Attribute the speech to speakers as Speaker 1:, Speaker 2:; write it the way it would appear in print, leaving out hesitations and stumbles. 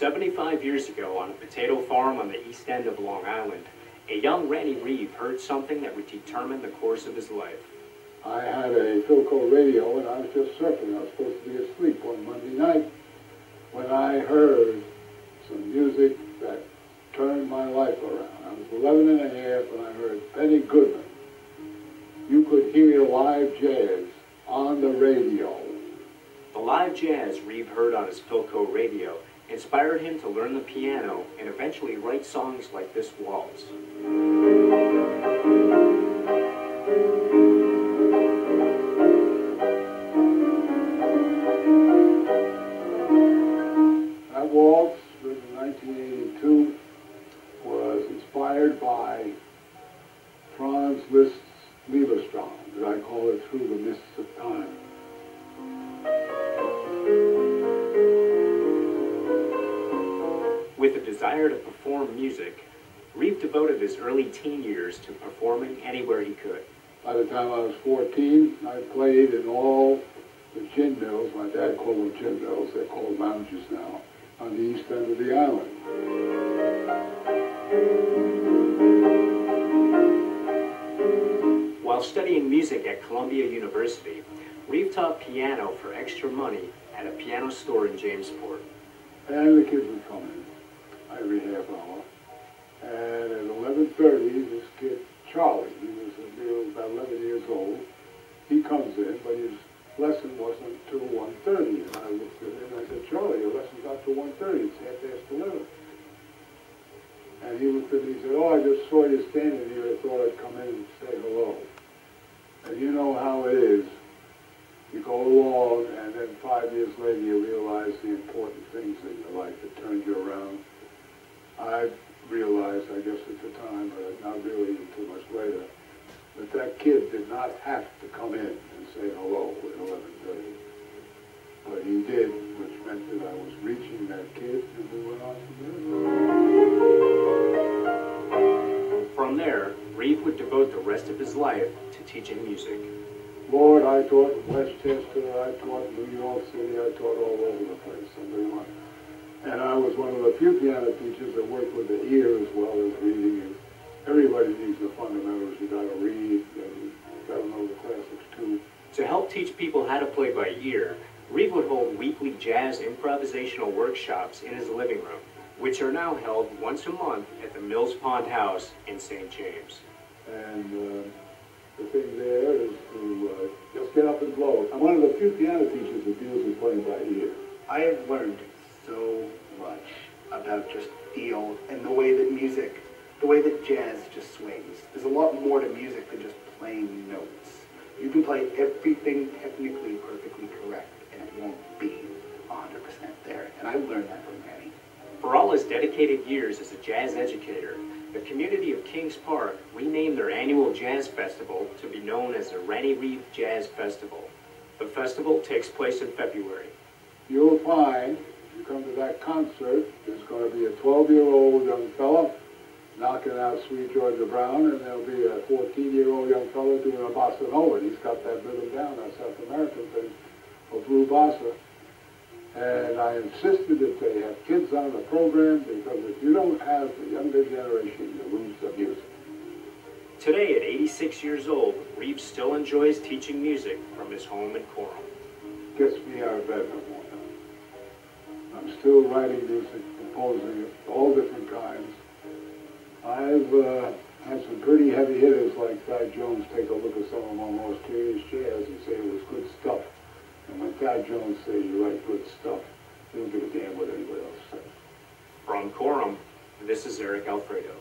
Speaker 1: 75 years ago, on a potato farm on the east end of Long Island, a young Ranny Reeve heard something that would determine the course of his life.
Speaker 2: I had a Philco radio and I was just surfing. I was supposed to be asleep one Monday night when I heard some music that turned my life around. I was 11 and a half when I heard Benny Goodman. You could hear live jazz on the radio.
Speaker 1: The live jazz Reeve heard on his Philco radio inspired him to learn the piano and eventually write songs like this waltz.
Speaker 2: That waltz, written in 1982, was inspired by Franz Liszt's Liebestraum, as I call it, Through the Mists of Time.
Speaker 1: With a desire to perform music, Reeve devoted his early teen years to performing anywhere he could.
Speaker 2: By the time I was 14, I played in all the gin mills. My dad called them gin mills. They're called lounges now, on the east end of the island.
Speaker 1: While studying music at Columbia University, Reeve taught piano for extra money at a piano store in Jamesport.
Speaker 2: And the kids would come in every half hour. And at 11:30, this kid, Charlie, he was about 11 years old, he comes in, but his lesson wasn't until 1:30. And I looked at him and I said, Charlie, your lesson's not till 1:30. It's half past 11. And he looked at me and he said, oh, I just saw you standing here. I thought I'd come in and say hello. And you know how it is. You go along, and then 5 years later you realize the important things in your life that turned you around. I realized, I guess at the time, but not really until much later, that that kid did not have to come in and say hello at 11:30. But he did, which meant that I was reaching that kid, and we went on from there.
Speaker 1: From there, Reeve would devote the rest of his life to teaching music.
Speaker 2: Lord, I taught in Westchester, I taught in New York City, I taught all over the place. And I was one of the few piano teachers that worked with the ear as well as reading. And everybody needs the fundamentals. You got to read, and you got to know the classics too.
Speaker 1: To help teach people how to play by ear, Reeve would hold weekly jazz improvisational workshops in his living room, which are now held once a month at the Mills Pond House in St. James.
Speaker 2: And the thing there is to just get up and blow. I'm one of the few piano teachers that deals with playing by ear.
Speaker 3: I have learned so much about just feel and the way that music, the way that jazz just swings. There's a lot more to music than just playing notes. You can play everything technically perfectly correct, and it won't be 100% there. And I learned that from Ranny.
Speaker 1: For all his dedicated years as a jazz educator, the community of Kings Park renamed their annual jazz festival to be known as the Ranny Reeve Jazz Festival. The festival takes place in February.
Speaker 2: You'll find, if you come to that concert, there's going to be a 12-year-old young fella knocking out Sweet Georgia Brown, and there'll be a 14-year-old young fella doing a bossa nova. He's got that rhythm down, that South American thing, or blue bossa. And I insisted that they have kids on the program, because if you don't have the younger generation, you lose the music.
Speaker 1: Today, at 86 years old, Reeve still enjoys teaching music from his home in Coram.
Speaker 2: Gets me out of bed in the morning. I'm still writing music, composing it, all different kinds. I've had some pretty heavy hitters like Thad Jones take a look at some of my more serious jazz and say it was good stuff. And when Thad Jones says you write good stuff, he don't give a damn what anybody else says.
Speaker 1: From Coram, this is Eric Alfredo.